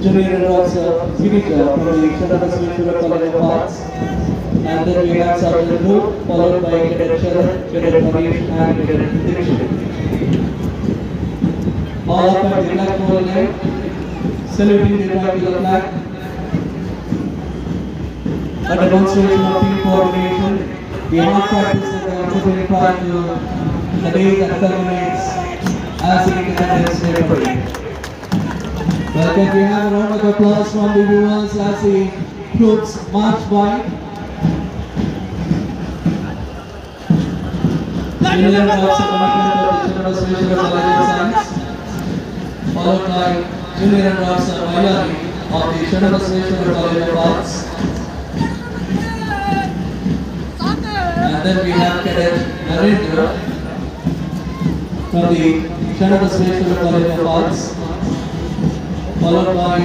Junior and also Sinika from the Chandrabasweshwara College of Arts. And then we have Sergeant Group, followed by Cadet Sharat, Cadet Manish, and Cadet Dikshit. All up at the flag pole line, saluting the triangular flag. A demonstration of team coordination. We have practiced and are preparing prior to the day that culminates as the Independence Day parade. Well, can we have a round of applause from the viewers as the troops march by? Junior and Officer Commitment of the Chandrabasweshwara College of Science, followed by Junior and Officer Mailari of the Chandrabasweshwara College of Arts. And then we have Cadet Narendra from the Chandrabasweshwara College of Arts, followed by